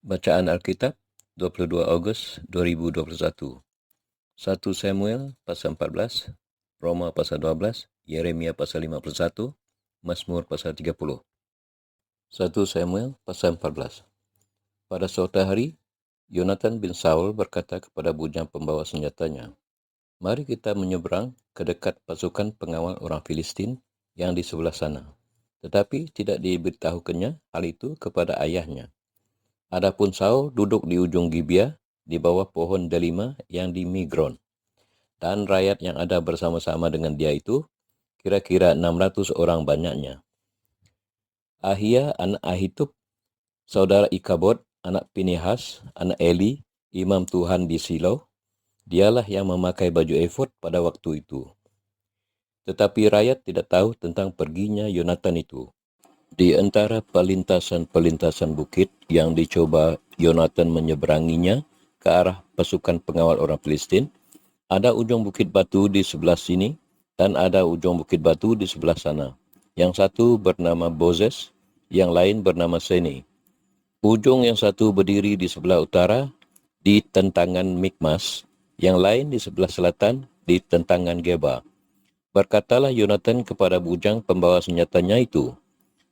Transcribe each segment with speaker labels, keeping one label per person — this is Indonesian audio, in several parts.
Speaker 1: Bacaan Alkitab 22 Ogos 2021. 1 Samuel pasal 14, Roma pasal 12, Yeremia pasal 51, Mazmur pasal 30. 1 Samuel pasal 14. Pada suatu hari, Yonatan bin Saul berkata kepada bujang pembawa senjatanya, "Mari kita menyeberang ke dekat pasukan pengawal orang Filistin yang di sebelah sana." Tetapi tidak diberitahukannya hal itu kepada ayahnya. Adapun Saul duduk di ujung Gibea di bawah pohon delima yang di Migron. Dan rakyat yang ada bersama-sama dengan dia itu kira-kira 600 orang banyaknya. Ahia anak Ahitub, saudara Ikabod, anak Pinehas, anak Eli, imam Tuhan di Silo, dialah yang memakai baju efod pada waktu itu. Tetapi rakyat tidak tahu tentang perginya Yonatan itu. Di antara pelintasan-pelintasan bukit yang dicoba Yonatan menyeberanginya ke arah pasukan pengawal orang Filistin, ada ujung bukit batu di sebelah sini dan ada ujung bukit batu di sebelah sana. Yang satu bernama Bozez, yang lain bernama Seni. Ujung yang satu berdiri di sebelah utara di tentangan Mikmas, yang lain di sebelah selatan di tentangan Geba. Berkatalah Yonatan kepada bujang pembawa senjatanya itu,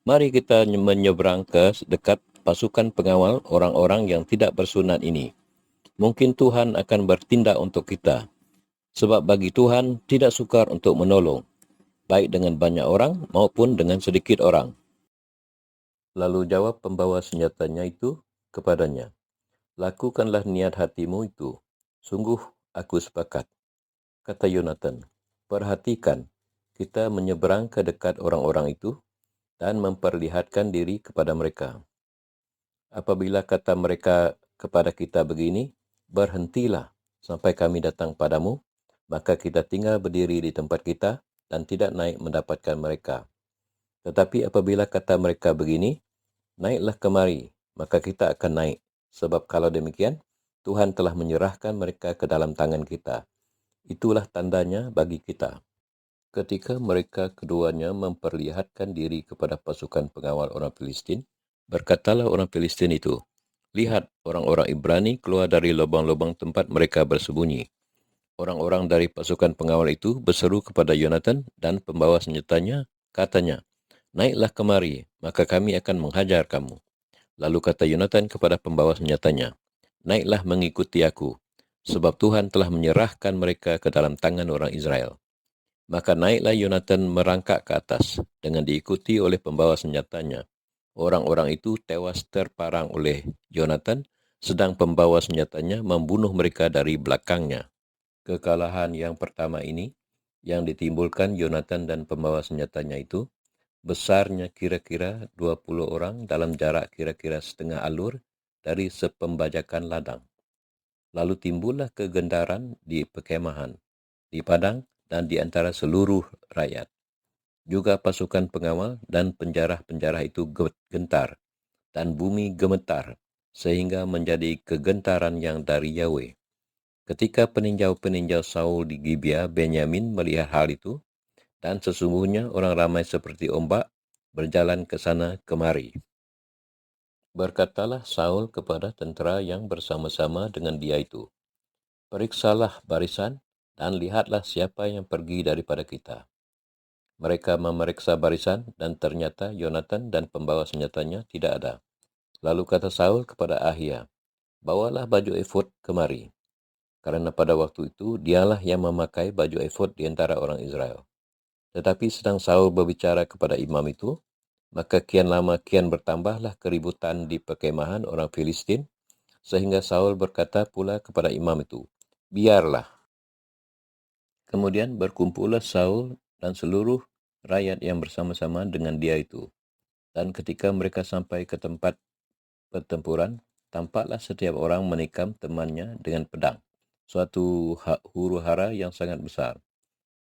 Speaker 1: "Mari kita menyeberang ke dekat pasukan pengawal orang-orang yang tidak bersunat ini. Mungkin Tuhan akan bertindak untuk kita. Sebab bagi Tuhan tidak sukar untuk menolong, baik dengan banyak orang maupun dengan sedikit orang." Lalu jawab pembawa senjatanya itu kepadanya, "Lakukanlah niat hatimu itu. Sungguh aku sepakat." Kata Yonatan, "Perhatikan, kita menyeberang ke dekat orang-orang itu dan memperlihatkan diri kepada mereka. Apabila kata mereka kepada kita begini, 'Berhentilah sampai kami datang padamu,' maka kita tinggal berdiri di tempat kita dan tidak naik mendapatkan mereka. Tetapi apabila kata mereka begini, 'Naiklah kemari,' maka kita akan naik, sebab kalau demikian, Tuhan telah menyerahkan mereka ke dalam tangan kita. Itulah tandanya bagi kita." Ketika mereka keduanya memperlihatkan diri kepada pasukan pengawal orang Filistin, berkatalah orang Filistin itu, "Lihat, orang-orang Ibrani keluar dari lubang-lubang tempat mereka bersembunyi." Orang-orang dari pasukan pengawal itu berseru kepada Yonatan dan pembawa senjatanya, katanya, "Naiklah kemari, maka kami akan menghajar kamu." Lalu kata Yonatan kepada pembawa senjatanya, "Naiklah mengikuti aku, sebab Tuhan telah menyerahkan mereka ke dalam tangan orang Israel." Maka naiklah Yonatan merangkak ke atas dengan diikuti oleh pembawa senjatanya. Orang-orang itu tewas terparang oleh Yonatan, sedang pembawa senjatanya membunuh mereka dari belakangnya. Kekalahan yang pertama ini, yang ditimbulkan Yonatan dan pembawa senjatanya itu, besarnya kira-kira 20 orang dalam jarak kira-kira setengah alur dari sepembajakan ladang. Lalu timbullah kegendaran di perkemahan, di padang, dan di antara seluruh rakyat. Juga pasukan pengawal dan penjarah-penjarah itu gentar, dan bumi gemetar, sehingga menjadi kegentaran yang dari Yahweh. Ketika peninjau-peninjau Saul di Gibea Benyamin melihat hal itu, dan sesungguhnya orang ramai seperti ombak berjalan ke sana kemari. Berkatalah Saul kepada tentera yang bersama-sama dengan dia itu, "Periksalah barisan dan lihatlah siapa yang pergi daripada kita." Mereka memeriksa barisan dan ternyata Yonatan dan pembawa senjatanya tidak ada. Lalu kata Saul kepada Ahia, "Bawalah baju efod kemari." Karena pada waktu itu dialah yang memakai baju efod di antara orang Israel. Tetapi sedang Saul berbicara kepada imam itu, maka kian lama kian bertambahlah keributan di perkemahan orang Filistin, sehingga Saul berkata pula kepada imam itu, "Biarlah." Kemudian berkumpullah Saul dan seluruh rakyat yang bersama-sama dengan dia itu. Dan ketika mereka sampai ke tempat pertempuran, tampaklah setiap orang menikam temannya dengan pedang, suatu huru-hara yang sangat besar.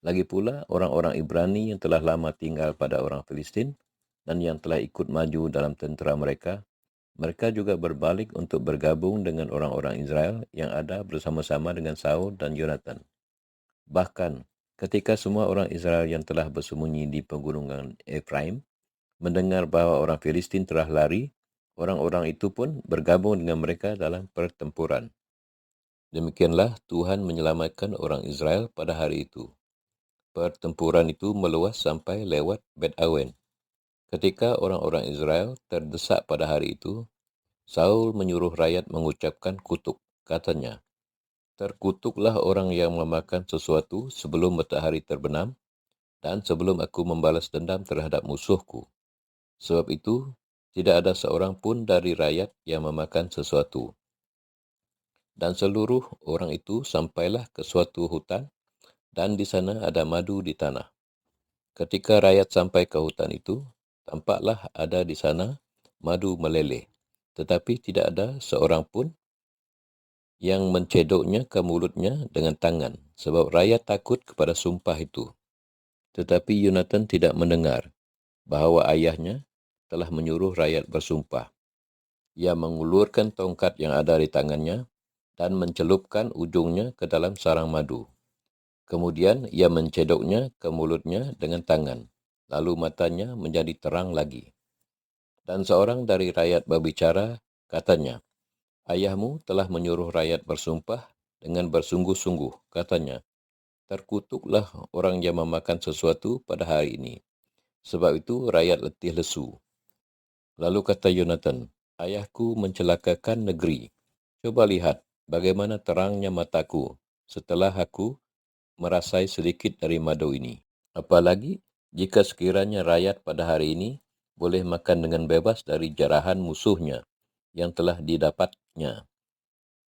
Speaker 1: Lagi pula orang-orang Ibrani yang telah lama tinggal pada orang Filistin dan yang telah ikut maju dalam tentera mereka, mereka juga berbalik untuk bergabung dengan orang-orang Israel yang ada bersama-sama dengan Saul dan Yonatan. Bahkan ketika semua orang Israel yang telah bersembunyi di pegunungan Efraim mendengar bahwa orang Filistin telah lari, Orang-orang itu pun bergabung dengan mereka dalam pertempuran. Demikianlah Tuhan menyelamatkan orang Israel pada hari itu. Pertempuran itu meluas sampai lewat Bet Awen. Ketika orang-orang Israel terdesak pada hari itu, Saul menyuruh rakyat mengucapkan kutuk. Katanya, "Terkutuklah orang yang memakan sesuatu sebelum matahari terbenam dan sebelum aku membalas dendam terhadap musuhku. Sebab itu, tidak ada seorang pun dari rakyat yang memakan sesuatu." Dan seluruh orang itu sampailah ke suatu hutan, dan di sana ada madu di tanah. Ketika rakyat sampai ke hutan itu, tampaklah ada di sana madu meleleh, tetapi tidak ada seorang pun yang mencedoknya ke mulutnya dengan tangan, sebab rakyat takut kepada sumpah itu. Tetapi Yonatan tidak mendengar bahawa ayahnya telah menyuruh rakyat bersumpah. Ia mengulurkan tongkat yang ada di tangannya dan mencelupkan ujungnya ke dalam sarang madu. Kemudian ia mencedoknya ke mulutnya dengan tangan, lalu matanya menjadi terang lagi. Dan seorang dari rakyat berbicara, katanya, "Ayahmu telah menyuruh rakyat bersumpah dengan bersungguh-sungguh," katanya, "terkutuklah orang yang memakan sesuatu pada hari ini. Sebab itu rakyat letih lesu." Lalu kata Yonatan, "Ayahku mencelakakan negeri. Coba lihat bagaimana terangnya mataku setelah aku merasai sedikit dari madu ini. Apalagi jika sekiranya rakyat pada hari ini boleh makan dengan bebas dari jarahan musuhnya yang telah didapatnya.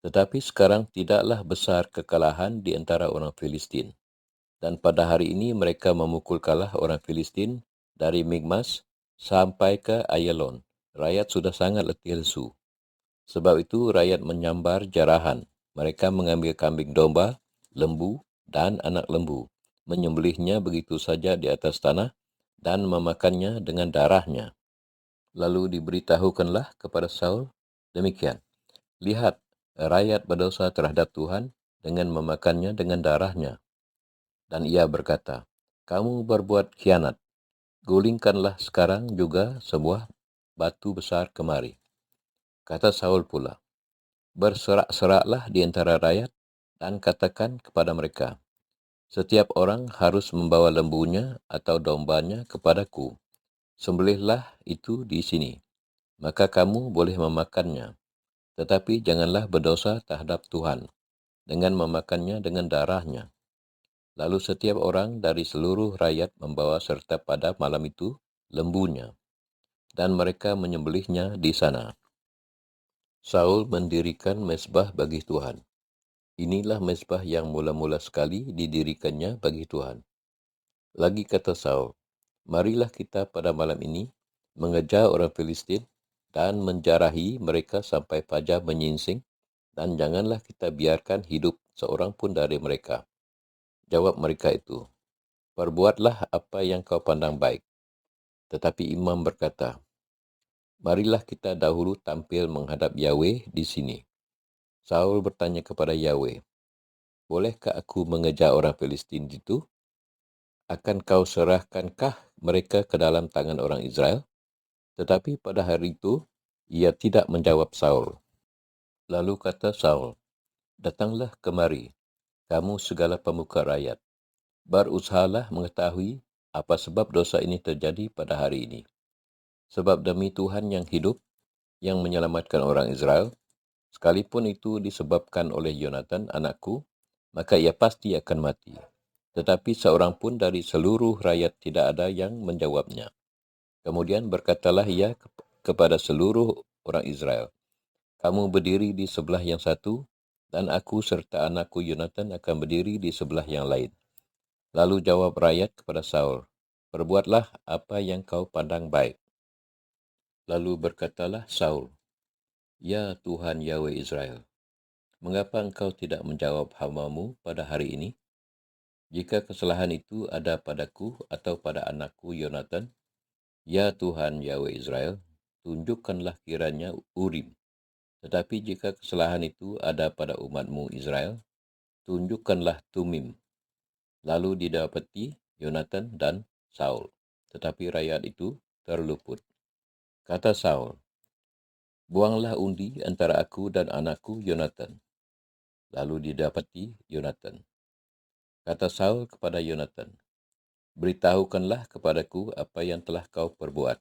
Speaker 1: Tetapi sekarang tidaklah besar kekalahan di antara orang Filistin. Dan pada hari ini mereka memukul kalah orang Filistin dari Migmas sampai ke Ayalon. Rakyat sudah sangat letih lesu. Sebab itu rakyat menyambar jarahan. Mereka mengambil kambing domba, lembu, dan anak lembu, menyembelihnya begitu saja di atas tanah, dan memakannya dengan darahnya. Lalu diberitahukanlah kepada Saul, demikian, "Lihat, rakyat berdosa terhadap Tuhan dengan memakannya dengan darahnya." Dan ia berkata, "Kamu berbuat khianat. Gulingkanlah sekarang juga sebuah batu besar kemari." Kata Saul pula, "Berserak-seraklah di antara rakyat dan katakan kepada mereka, setiap orang harus membawa lembunya atau dombanya kepadaku. Sembelihlah itu di sini, maka kamu boleh memakannya. Tetapi janganlah berdosa terhadap Tuhan dengan memakannya dengan darahnya." Lalu setiap orang dari seluruh rakyat membawa serta pada malam itu lembunya, dan mereka menyembelihnya di sana. Saul mendirikan mezbah bagi Tuhan. Inilah mezbah yang mula-mula sekali didirikannya bagi Tuhan. Lagi kata Saul, "Marilah kita pada malam ini mengejar orang Filistin dan menjarahi mereka sampai fajar menyingsing, dan janganlah kita biarkan hidup seorang pun dari mereka." Jawab mereka itu, "Perbuatlah apa yang kau pandang baik." Tetapi imam berkata, "Marilah kita dahulu tampil menghadap Yahweh di sini." Saul bertanya kepada Yahweh, "Bolehkah aku mengejar orang Filistin itu? Akan kau serahkankah mereka ke dalam tangan orang Israel?" Tetapi pada hari itu, ia tidak menjawab Saul. Lalu kata Saul, "Datanglah kemari, kamu segala pemuka rakyat. Berusahalah mengetahui apa sebab dosa ini terjadi pada hari ini. Sebab demi Tuhan yang hidup, yang menyelamatkan orang Israel, sekalipun itu disebabkan oleh Yonatan anakku, maka ia pasti akan mati." Tetapi seorang pun dari seluruh rakyat tidak ada yang menjawabnya. Kemudian berkatalah ia kepada seluruh orang Israel, "Kamu berdiri di sebelah yang satu, dan aku serta anakku Yonatan akan berdiri di sebelah yang lain." Lalu jawab rakyat kepada Saul, "Perbuatlah apa yang kau pandang baik." Lalu berkatalah Saul, "Ya Tuhan Yahweh Israel, mengapa engkau tidak menjawab hamba-Mu pada hari ini? Jika kesalahan itu ada padaku atau pada anakku Yonatan, ya Tuhan Yahweh Israel, tunjukkanlah kiranya Urim. Tetapi jika kesalahan itu ada pada umat-Mu Israel, tunjukkanlah Tumim." Lalu didapati Yonatan dan Saul, tetapi rakyat itu terluput. Kata Saul, Buanglah undi antara aku dan anakku Yonatan. Lalu didapati Yonatan. Kata Saul kepada Yonatan, beritahukanlah kepadaku apa yang telah kau perbuat.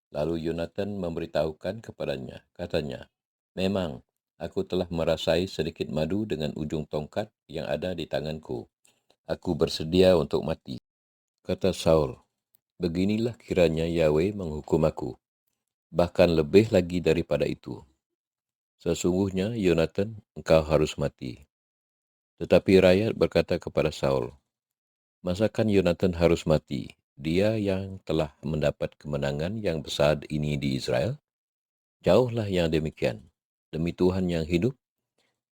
Speaker 1: Lalu Yonatan memberitahukan kepadanya, katanya, memang aku telah merasai sedikit madu dengan ujung tongkat yang ada di tanganku. Aku bersedia untuk mati. Kata Saul, beginilah kiranya Yahweh menghukum aku, bahkan lebih lagi daripada itu. Sesungguhnya Yonatan, engkau harus mati. Tetapi rakyat berkata kepada Saul, masakan Yonatan harus mati? Dia yang telah mendapat kemenangan yang besar ini di Israel? Jauhlah yang demikian. Demi Tuhan yang hidup,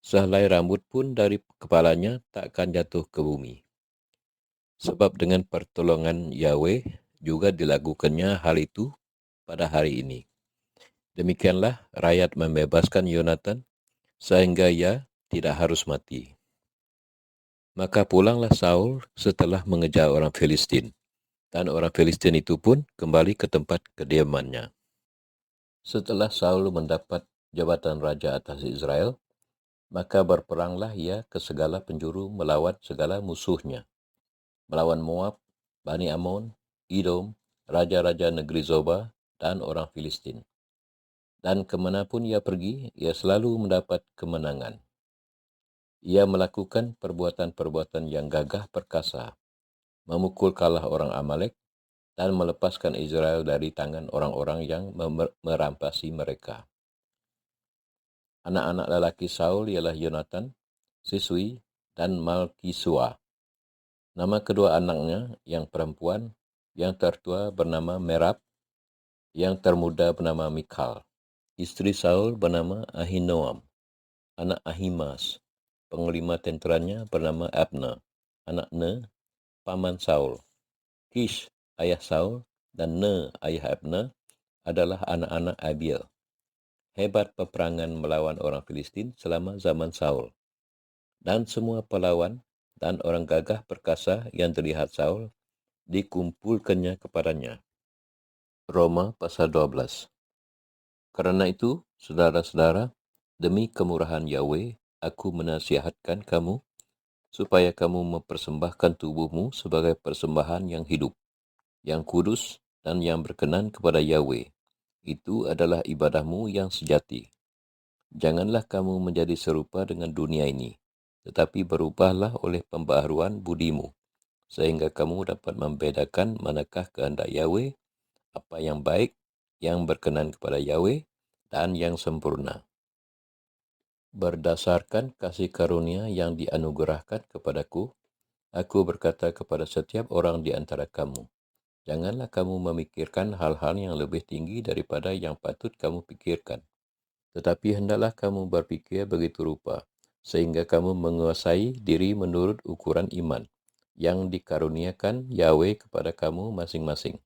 Speaker 1: sehelai rambut pun dari kepalanya takkan jatuh ke bumi. Sebab dengan pertolongan Yahweh juga dilakukannya hal itu pada hari ini. Demikianlah rakyat membebaskan Yonatan sehingga ia tidak harus mati. Maka pulanglah Saul setelah mengejar orang Filistin, dan orang Filistin itu pun kembali ke tempat kediamannya. Setelah Saul mendapat jabatan raja atas Israel, maka berperanglah ia ke segala penjuru melawan segala musuhnya, melawan Moab, Bani Ammon, Edom, raja-raja negeri Zoba, dan orang Filistin. Dan kemanapun ia pergi, ia selalu mendapat kemenangan. Ia melakukan perbuatan-perbuatan yang gagah perkasa, memukul kalah orang Amalek, dan melepaskan Israel dari tangan orang-orang yang merampasi mereka. Anak-anak lelaki Saul ialah Yonatan, Siswi, dan Malkisua. Nama kedua anaknya yang perempuan, yang tertua bernama Merab, yang termuda bernama Mikhal. Istri Saul bernama Ahinoam, anak Ahimaaz. Panglima tenteranya bernama Abner, anak Ne, paman Saul. Kish, ayah Saul, dan Ne, ayah Abner, adalah anak-anak Abiel. Hebat peperangan melawan orang Filistin selama zaman Saul. Dan semua pahlawan dan orang gagah perkasa yang dilihat Saul dikumpulkannya kepadanya. Roma pasal 12. Karena itu, saudara-saudara, demi kemurahan Yahweh, aku menasihatkan kamu supaya kamu mempersembahkan tubuhmu sebagai persembahan yang hidup, yang kudus, dan yang berkenan kepada Yahweh. Itu adalah ibadahmu yang sejati. Janganlah kamu menjadi serupa dengan dunia ini, tetapi berubahlah oleh pembaharuan budimu, sehingga kamu dapat membedakan manakah kehendak Yahweh, apa yang baik, yang berkenan kepada Yahweh, dan yang sempurna. Berdasarkan kasih karunia yang dianugerahkan kepadaku, aku berkata kepada setiap orang di antara kamu, janganlah kamu memikirkan hal-hal yang lebih tinggi daripada yang patut kamu pikirkan. Tetapi hendaklah kamu berpikir begitu rupa, sehingga kamu menguasai diri menurut ukuran iman yang dikaruniakan Yahweh kepada kamu masing-masing.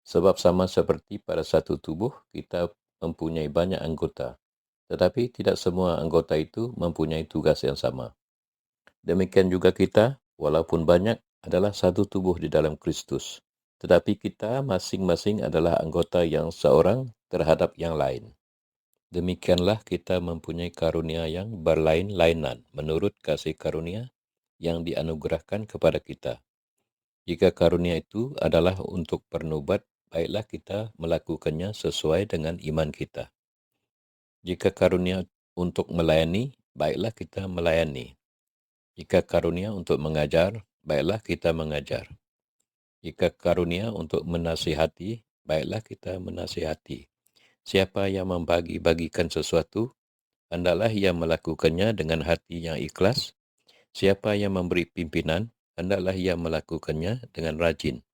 Speaker 1: Sebab sama seperti pada satu tubuh, kita mempunyai banyak anggota, tetapi tidak semua anggota itu mempunyai tugas yang sama. Demikian juga kita, walaupun banyak, adalah satu tubuh di dalam Kristus, tetapi kita masing-masing adalah anggota yang seorang terhadap yang lain. Demikianlah kita mempunyai karunia yang berlain-lainan menurut kasih karunia yang dianugerahkan kepada kita. Jika karunia itu adalah untuk bernubuat, baiklah kita melakukannya sesuai dengan iman kita. Jika karunia untuk melayani, baiklah kita melayani. Jika karunia untuk mengajar, baiklah kita mengajar. Jika karunia untuk menasihati, baiklah kita menasihati. Siapa yang membagi-bagikan sesuatu, hendaklah ia melakukannya dengan hati yang ikhlas. Siapa yang memberi pimpinan, hendaklah ia melakukannya dengan rajin.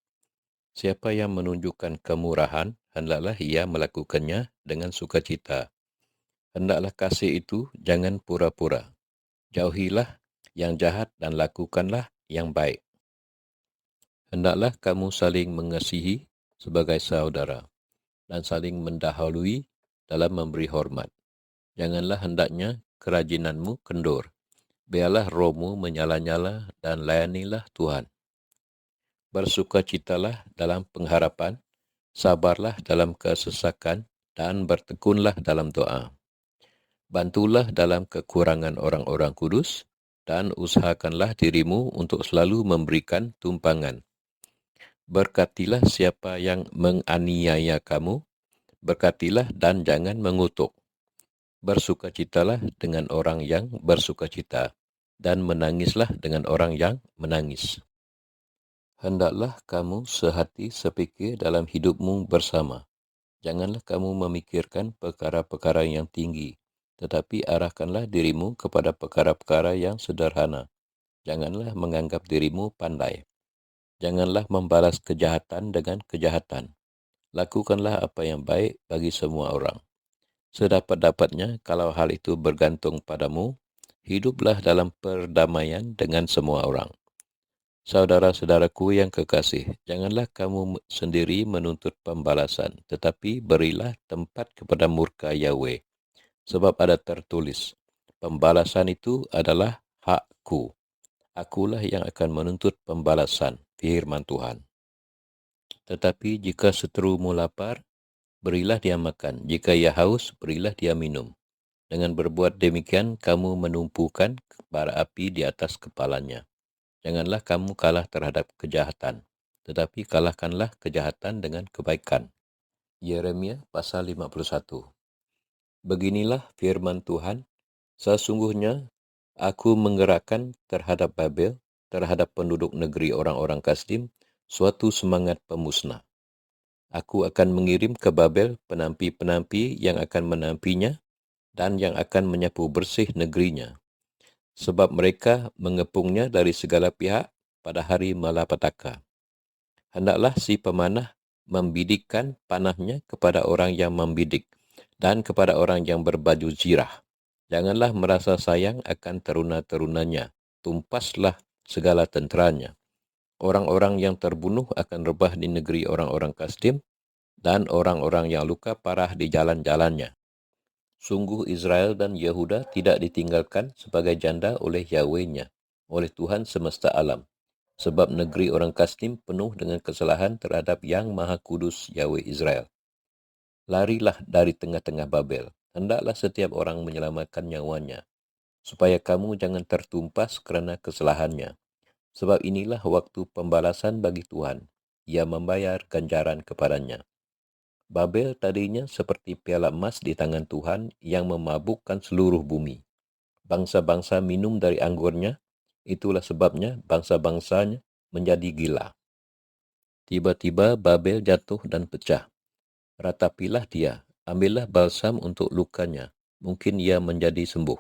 Speaker 1: Siapa yang menunjukkan kemurahan, hendaklah ia melakukannya dengan sukacita. Hendaklah kasih itu jangan pura-pura. Jauhilah yang jahat dan lakukanlah yang baik. Hendaklah kamu saling mengasihi sebagai saudara dan saling mendahului dalam memberi hormat. Janganlah hendaknya kerajinanmu kendur. Biarlah rohmu menyala-nyala dan layanilah Tuhan. Bersukacitalah dalam pengharapan, sabarlah dalam kesesakan, dan bertekunlah dalam doa. Bantulah dalam kekurangan orang-orang kudus, dan usahakanlah dirimu untuk selalu memberikan tumpangan. Berkatilah siapa yang menganiaya kamu, berkatilah dan jangan mengutuk. Bersukacitalah dengan orang yang bersukacita, dan menangislah dengan orang yang menangis. Hendaklah kamu sehati sepikir dalam hidupmu bersama. Janganlah kamu memikirkan perkara-perkara yang tinggi, tetapi arahkanlah dirimu kepada perkara-perkara yang sederhana. Janganlah menganggap dirimu pandai. Janganlah membalas kejahatan dengan kejahatan. Lakukanlah apa yang baik bagi semua orang. Sedapat-dapatnya, kalau hal itu bergantung padamu, hiduplah dalam perdamaian dengan semua orang. Saudara-saudaraku yang kekasih, janganlah kamu sendiri menuntut pembalasan, tetapi berilah tempat kepada murka Yahweh. Sebab ada tertulis, pembalasan itu adalah hakku. Akulah yang akan menuntut pembalasan, firman Tuhan. Tetapi jika seterumu lapar, berilah dia makan. Jika ia haus, berilah dia minum. Dengan berbuat demikian, kamu menumpukan bara api di atas kepalanya. Janganlah kamu kalah terhadap kejahatan, tetapi kalahkanlah kejahatan dengan kebaikan. Yeremia pasal 51. Beginilah firman Tuhan, sesungguhnya aku menggerakkan terhadap Babel, terhadap penduduk negeri orang-orang Kasdim, suatu semangat pemusnah. Aku akan mengirim ke Babel penampi-penampi yang akan menampinya dan yang akan menyapu bersih negerinya. Sebab mereka mengepungnya dari segala pihak pada hari malapetaka. Hendaklah si pemanah membidikkan panahnya kepada orang yang membidik dan kepada orang yang berbaju zirah. Janganlah merasa sayang akan teruna-terunanya. Tumpaslah segala tenteranya. Orang-orang yang terbunuh akan rebah di negeri orang-orang Kasdim, dan orang-orang yang luka parah di jalan-jalannya. Sungguh Israel dan Yehuda tidak ditinggalkan sebagai janda oleh Yahweh-nya, oleh Tuhan semesta alam. Sebab negeri orang Kasdim penuh dengan kesalahan terhadap Yang Maha Kudus Yahweh Israel. Larilah dari tengah-tengah Babel, hendaklah setiap orang menyelamatkan nyawanya, supaya kamu jangan tertumpas kerana kesalahannya. Sebab inilah waktu pembalasan bagi Tuhan, Ia membayar ganjaran kepadanya. Babel tadinya seperti piala emas di tangan Tuhan yang memabukkan seluruh bumi. Bangsa-bangsa minum dari anggurnya, itulah sebabnya bangsa-bangsanya menjadi gila. Tiba-tiba Babel jatuh dan pecah. Ratapilah dia, ambillah balsam untuk lukanya, mungkin ia menjadi sembuh.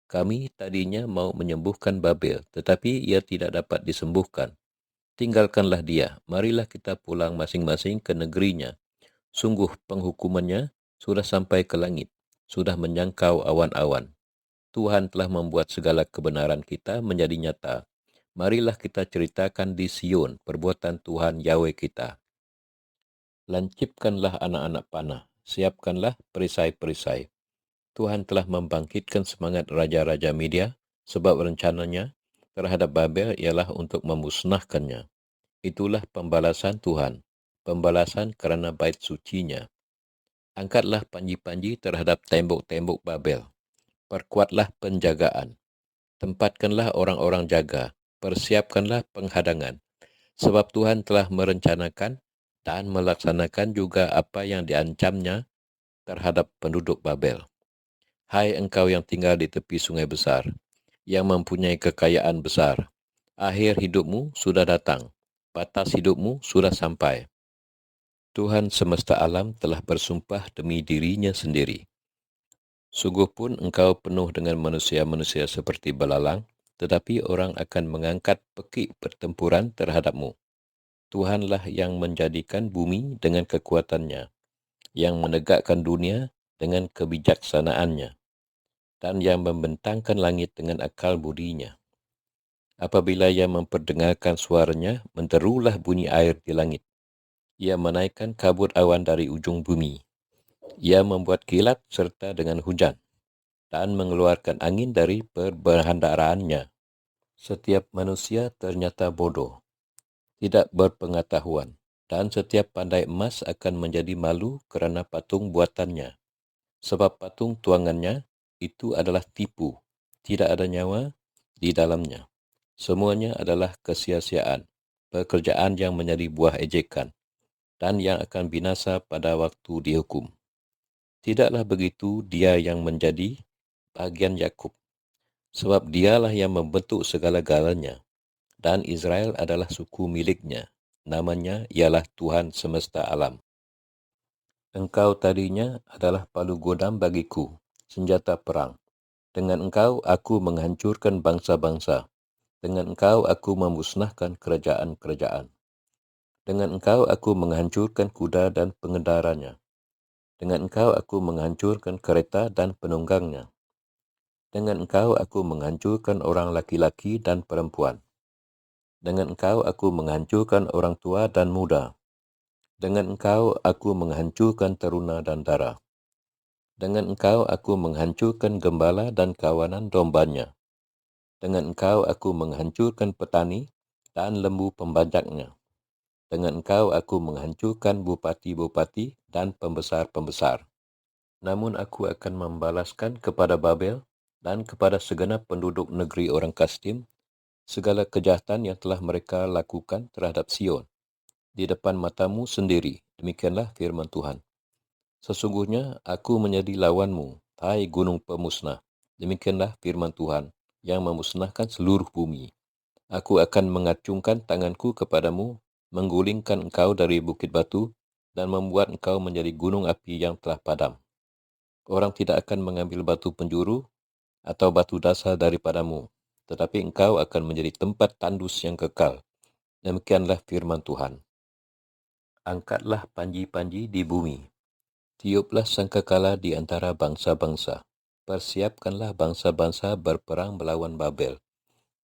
Speaker 1: Kami tadinya mau menyembuhkan Babel, tetapi ia tidak dapat disembuhkan. Tinggalkanlah dia, marilah kita pulang masing-masing ke negerinya. Sungguh penghukumannya sudah sampai ke langit, sudah menjangkau awan-awan. Tuhan telah membuat segala kebenaran kita menjadi nyata. Marilah kita ceritakan di Sion perbuatan Tuhan Yahweh kita. Lancipkanlah anak-anak panah, siapkanlah perisai-perisai. Tuhan telah membangkitkan semangat raja-raja Media, sebab rencananya terhadap Babel ialah untuk memusnahkannya. Itulah pembalasan Tuhan, pembalasan kerana bait sucinya. Angkatlah panji-panji terhadap tembok-tembok Babel. Perkuatlah penjagaan. Tempatkanlah orang-orang jaga. Persiapkanlah penghadangan. Sebab Tuhan telah merencanakan dan melaksanakan juga apa yang diancamnya terhadap penduduk Babel. Hai engkau yang tinggal di tepi sungai besar, yang mempunyai kekayaan besar. Akhir hidupmu sudah datang. Batas hidupmu sudah sampai. Tuhan semesta alam telah bersumpah demi dirinya sendiri. Sungguh pun engkau penuh dengan manusia-manusia seperti belalang, tetapi orang akan mengangkat pekik pertempuran terhadapmu. Tuhanlah yang menjadikan bumi dengan kekuatannya, yang menegakkan dunia dengan kebijaksanaannya, dan yang membentangkan langit dengan akal budinya. Apabila ia memperdengarkan suaranya, menderulah bunyi air di langit. Ia menaikkan kabut awan dari ujung bumi. Ia membuat kilat serta dengan hujan, dan mengeluarkan angin dari perbendaaraannya. Setiap manusia ternyata bodoh, tidak berpengetahuan. Dan setiap pandai emas akan menjadi malu kerana patung buatannya. Sebab patung tuangannya itu adalah tipu, tidak ada nyawa di dalamnya. Semuanya adalah kesia-siaan, pekerjaan yang menjadi buah ejekan, dan yang akan binasa pada waktu dihukum. Tidaklah begitu dia yang menjadi bagian Yakub, sebab dialah yang membentuk segala-galanya, dan Israel adalah suku miliknya. Namanya ialah Tuhan semesta alam. Engkau tadinya adalah palu godam bagiku, senjata perang. Dengan engkau aku menghancurkan bangsa-bangsa. Dengan engkau aku memusnahkan kerajaan-kerajaan. Dengan engkau aku menghancurkan kuda dan pengendaranya. Dengan engkau aku menghancurkan kereta dan penunggangnya. Dengan engkau aku menghancurkan orang laki-laki dan perempuan. Dengan engkau aku menghancurkan orang tua dan muda. Dengan engkau aku menghancurkan teruna dan dara. Dengan engkau aku menghancurkan gembala dan kawanan dombanya. Dengan engkau aku menghancurkan petani dan lembu pembajaknya. Dengan engkau aku menghancurkan bupati-bupati dan pembesar-pembesar. Namun aku akan membalaskan kepada Babel dan kepada segenap penduduk negeri orang Kasdim segala kejahatan yang telah mereka lakukan terhadap Sion di depan matamu sendiri. Demikianlah firman Tuhan. Sesungguhnya aku menjadi lawanmu, hai gunung pemusnah. Demikianlah firman Tuhan yang memusnahkan seluruh bumi. Aku akan mengacungkan tanganku kepadamu, menggulingkan engkau dari bukit batu, dan membuat engkau menjadi gunung api yang telah padam. Orang tidak akan mengambil batu penjuru atau batu dasar daripadamu, tetapi engkau akan menjadi tempat tandus yang kekal. Demikianlah firman Tuhan. Angkatlah panji-panji di bumi. Tiuplah sangkakala di antara bangsa-bangsa. Persiapkanlah bangsa-bangsa berperang melawan Babel.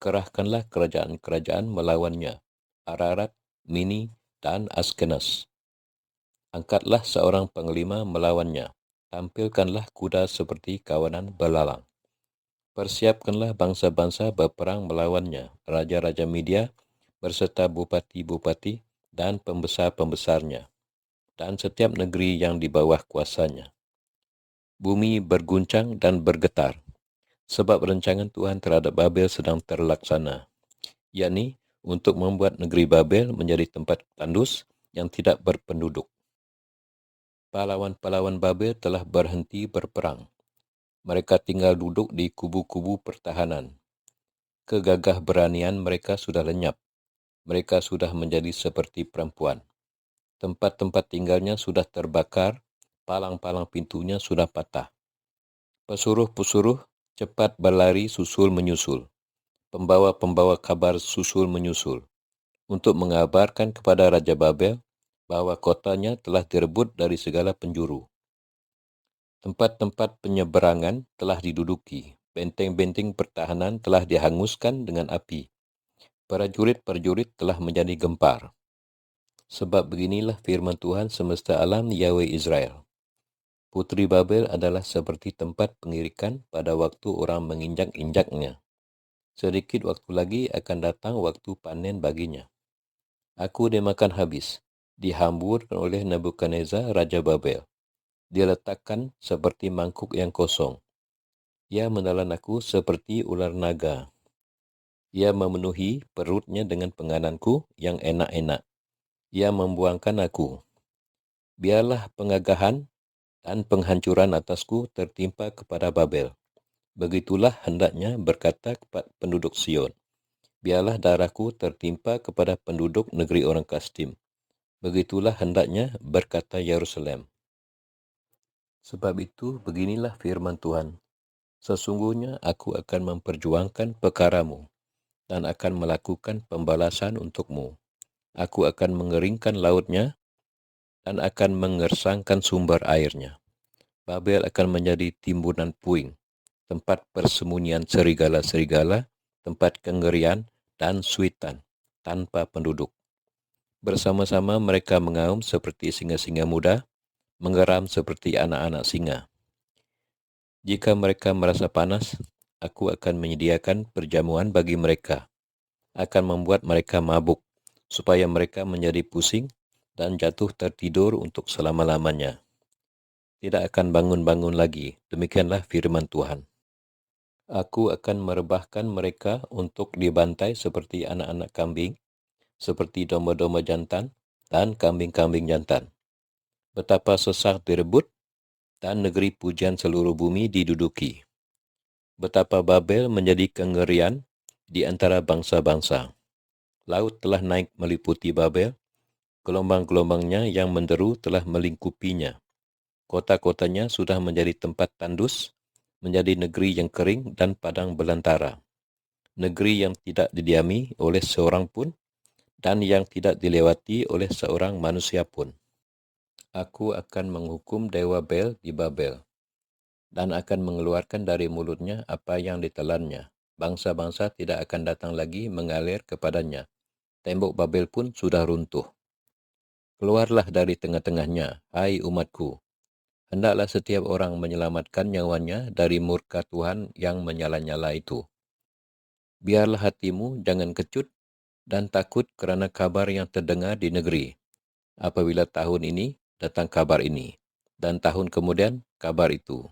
Speaker 1: Kerahkanlah kerajaan-kerajaan melawannya, Ararat, Mini, dan Askenas. Angkatlah seorang panglima melawannya. Tampilkanlah kuda seperti kawanan belalang. Persiapkanlah bangsa-bangsa berperang melawannya, raja-raja Media berserta bupati-bupati dan pembesar-pembesarnya, dan setiap negeri yang di bawah kuasanya. Bumi berguncang dan bergetar, sebab rancangan Tuhan terhadap Babel sedang terlaksana, yakni untuk membuat negeri Babel menjadi tempat tandus yang tidak berpenduduk. Pahlawan-pahlawan Babel telah berhenti berperang. Mereka tinggal duduk di kubu-kubu pertahanan. Kegagah beranian mereka sudah lenyap. Mereka sudah menjadi seperti perempuan. Tempat-tempat tinggalnya sudah terbakar, palang-palang pintunya sudah patah. Pesuruh-pesuruh cepat berlari susul menyusul. Pembawa-pembawa kabar susul menyusul, untuk mengabarkan kepada Raja Babel bahwa kotanya telah direbut dari segala penjuru. Tempat-tempat penyeberangan telah diduduki, benteng-benteng pertahanan telah dihanguskan dengan api. Prajurit-prajurit telah menjadi gempar. Sebab beginilah firman Tuhan semesta alam Yahweh Israel. Putri Babel adalah seperti tempat pengirikan pada waktu orang menginjak-injaknya. Sedikit waktu lagi akan datang waktu panen baginya. Aku dimakan habis, dihamburkan oleh Nebukadnezar Raja Babel. Dia letakkan seperti mangkuk yang kosong. Ia menelan aku seperti ular naga. Ia memenuhi perutnya dengan pengananku yang enak-enak. Ia membuangkan aku. Biarlah pengagahan dan penghancuran atasku tertimpa kepada Babel. Begitulah hendaknya berkata kepada penduduk Sion. Biarlah darahku tertimpa kepada penduduk negeri orang Kasdim. Begitulah hendaknya berkata Yerusalem. Sebab itu beginilah firman Tuhan. Sesungguhnya aku akan memperjuangkan perkaramu dan akan melakukan pembalasan untukmu. Aku akan mengeringkan lautnya dan akan mengersangkan sumber airnya. Babel akan menjadi timbunan puing, tempat persembunyian serigala-serigala, tempat kengerian dan suitan tanpa penduduk. Bersama-sama mereka mengaum seperti singa-singa muda, mengeram seperti anak-anak singa. Jika mereka merasa panas, aku akan menyediakan perjamuan bagi mereka, akan membuat mereka mabuk, supaya mereka menjadi pusing dan jatuh tertidur untuk selama-lamanya. Tidak akan bangun-bangun lagi. Demikianlah firman Tuhan. Aku akan merebahkan mereka untuk dibantai seperti anak-anak kambing, seperti domba-domba jantan dan kambing-kambing jantan. Betapa sesat direbut dan negeri pujian seluruh bumi diduduki. Betapa Babel menjadi kengerian di antara bangsa-bangsa. Laut telah naik meliputi Babel, gelombang-gelombangnya yang menderu telah melingkupinya. Kota-kotanya sudah menjadi tempat tandus, menjadi negeri yang kering dan padang belantara. Negeri yang tidak didiami oleh seorang pun, dan yang tidak dilewati oleh seorang manusia pun. Aku akan menghukum dewa Bel di Babel, dan akan mengeluarkan dari mulutnya apa yang ditelannya. Bangsa-bangsa tidak akan datang lagi mengalir kepadanya. Tembok Babel pun sudah runtuh. Keluarlah dari tengah-tengahnya, hai umatku. Hendaklah setiap orang menyelamatkan nyawanya dari murka Tuhan yang menyala-nyala itu. Biarlah hatimu jangan kecut dan takut kerana kabar yang terdengar di negeri. Apabila tahun ini datang kabar ini, dan tahun kemudian kabar itu.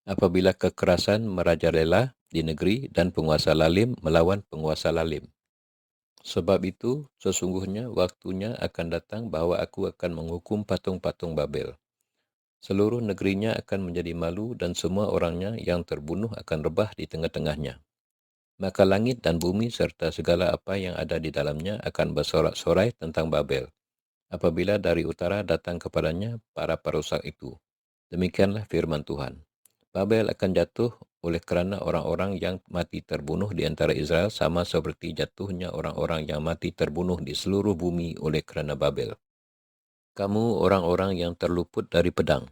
Speaker 1: Apabila kekerasan merajalela di negeri dan penguasa lalim melawan penguasa lalim. Sebab itu, sesungguhnya waktunya akan datang bahwa aku akan menghukum patung-patung Babel. Seluruh negerinya akan menjadi malu dan semua orangnya yang terbunuh akan rebah di tengah-tengahnya. Maka langit dan bumi serta segala apa yang ada di dalamnya akan bersorak-sorai tentang Babel, apabila dari utara datang kepadanya para perusak itu. Demikianlah firman Tuhan. Babel akan jatuh oleh kerana orang-orang yang mati terbunuh di antara Israel sama seperti jatuhnya orang-orang yang mati terbunuh di seluruh bumi oleh kerana Babel. Kamu orang-orang yang terluput dari pedang,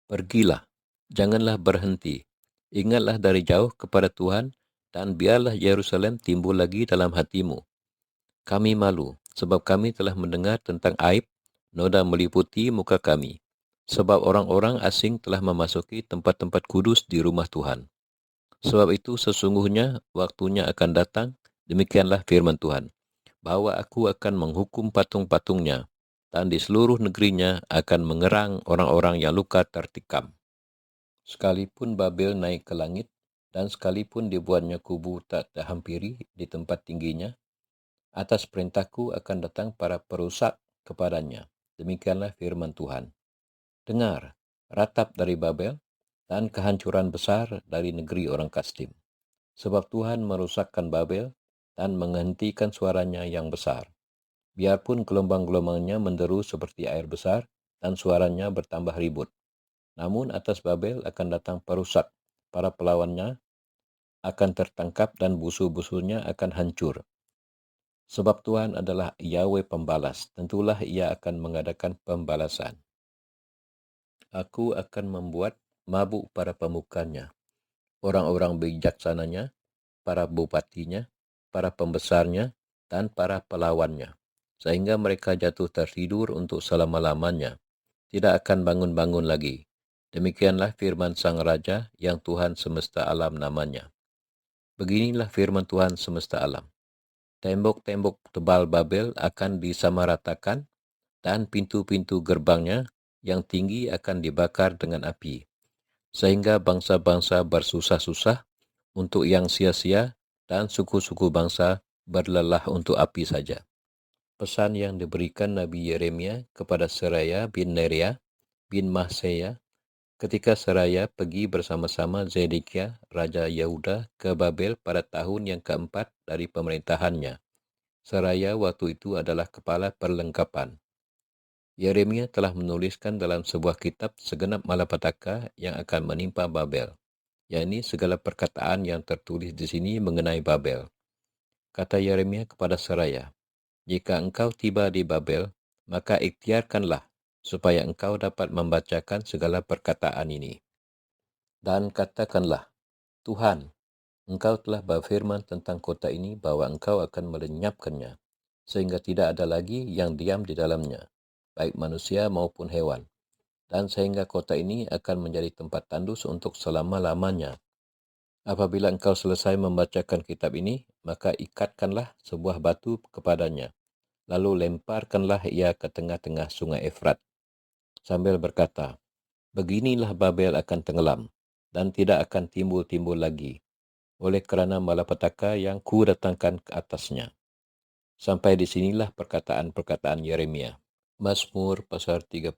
Speaker 1: pergilah, janganlah berhenti. Ingatlah dari jauh kepada Tuhan, dan biarlah Yerusalem timbul lagi dalam hatimu. Kami malu, sebab kami telah mendengar tentang aib, noda meliputi muka kami. Sebab orang-orang asing telah memasuki tempat-tempat kudus di rumah Tuhan. Sebab itu sesungguhnya waktunya akan datang, demikianlah firman Tuhan, bahwa aku akan menghukum patung-patungnya, dan di seluruh negerinya akan mengerang orang-orang yang luka tertikam. Sekalipun Babel naik ke langit, dan sekalipun dibuatnya kubu tak terhampiri di tempat tingginya, atas perintahku akan datang para perusak kepadanya. Demikianlah firman Tuhan. Dengar, ratap dari Babel, dan kehancuran besar dari negeri orang Kasdim. Sebab Tuhan merusakkan Babel dan menghentikan suaranya yang besar. Biarpun gelombang-gelombangnya menderu seperti air besar dan suaranya bertambah ribut. Namun atas Babel akan datang perusak, para pelawannya akan tertangkap dan busu-busunya akan hancur. Sebab Tuhan adalah Yahweh pembalas, tentulah ia akan mengadakan pembalasan. Aku akan membuat mabuk para pemukanya, orang-orang bijaksananya, para bupatinya, para pembesarnya, dan para pelawannya, sehingga mereka jatuh tertidur untuk selama-lamanya, tidak akan bangun-bangun lagi. Demikianlah firman Sang Raja yang Tuhan semesta alam namanya. Beginilah firman Tuhan semesta alam. Tembok-tembok tebal Babel akan disamaratakan, dan pintu-pintu gerbangnya yang tinggi akan dibakar dengan api, sehingga bangsa-bangsa bersusah-susah untuk yang sia-sia, dan suku-suku bangsa berlelah untuk api saja. Pesan yang diberikan Nabi Yeremia kepada Seraya bin Neria bin Mahseya ketika Seraya pergi bersama-sama Zedekiah, Raja Yehuda, ke Babel pada tahun yang keempat dari pemerintahannya. Seraya waktu itu adalah kepala perlengkapan. Yeremia telah menuliskan dalam sebuah kitab segenap malapetaka yang akan menimpa Babel, yakni segala perkataan yang tertulis di sini mengenai Babel. Kata Yeremia kepada Seraya, jika engkau tiba di Babel, maka ikhtiarkanlah supaya engkau dapat membacakan segala perkataan ini. Dan katakanlah, Tuhan, engkau telah berfirman tentang kota ini bahwa engkau akan melenyapkannya, sehingga tidak ada lagi yang diam di dalamnya, baik manusia maupun hewan. Dan sehingga kota ini akan menjadi tempat tandus untuk selama-lamanya. Apabila engkau selesai membacakan kitab ini, maka ikatkanlah sebuah batu kepadanya, Lalu lemparkanlah ia ke tengah-tengah sungai Efrat, sambil berkata, beginilah Babel akan tenggelam, dan tidak akan timbul-timbul lagi, oleh kerana malapetaka yang kudatangkan ke atasnya. Sampai di sinilah perkataan-perkataan Yeremia. Mazmur pasal 30.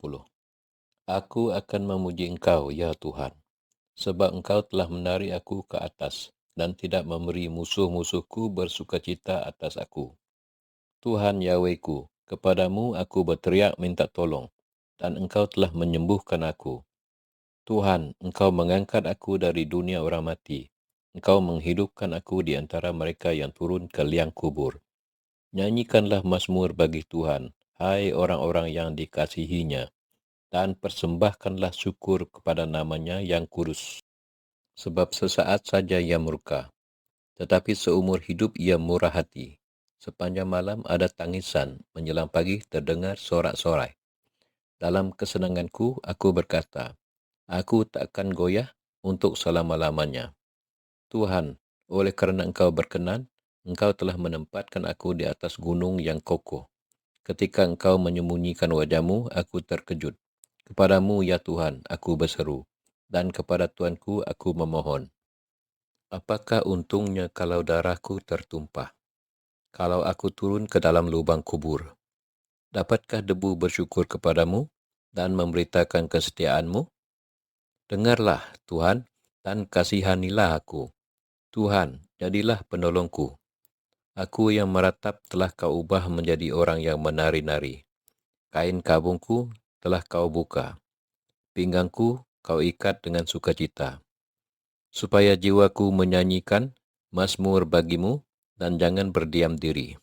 Speaker 1: Aku akan memuji Engkau, ya Tuhan, sebab Engkau telah menarik aku ke atas, dan tidak memberi musuh-musuhku bersukacita atas aku. Tuhan Yahwehku, kepadamu aku berteriak minta tolong, dan Engkau telah menyembuhkan aku. Tuhan, Engkau mengangkat aku dari dunia orang mati. Engkau menghidupkan aku di antara mereka yang turun ke liang kubur. Nyanyikanlah mazmur bagi Tuhan, hai orang-orang yang dikasihinya, dan persembahkanlah syukur kepada namanya yang kudus. Sebab sesaat saja ia murka, tetapi seumur hidup ia murah hati. Sepanjang malam ada tangisan, menjelang pagi terdengar sorak-sorai. Dalam kesenanganku aku berkata, aku takkan goyah untuk selama-lamanya. Tuhan, oleh kerana Engkau berkenan, Engkau telah menempatkan aku di atas gunung yang kokoh. Ketika Engkau menyembunyikan wajah-Mu, aku terkejut. Kepadamu, ya Tuhan, aku berseru, dan kepada Tuanku aku memohon. Apakah untungnya kalau darahku tertumpah? Kalau aku turun ke dalam lubang kubur, dapatkah debu bersyukur kepadamu dan memberitakan kesetiaan-Mu? Dengarlah, Tuhan, dan kasihanilah aku. Tuhan, jadilah penolongku. Aku yang meratap telah Kau ubah menjadi orang yang menari-nari. Kain kabungku telah Kau buka. Pinggangku Kau ikat dengan sukacita. Supaya jiwaku menyanyikan mazmur bagi-Mu dan jangan berdiam diri.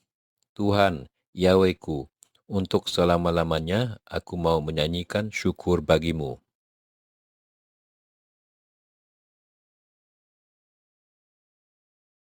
Speaker 1: Tuhan, Yahwehku, untuk selama-lamanya aku mau menyanyikan syukur bagi-Mu.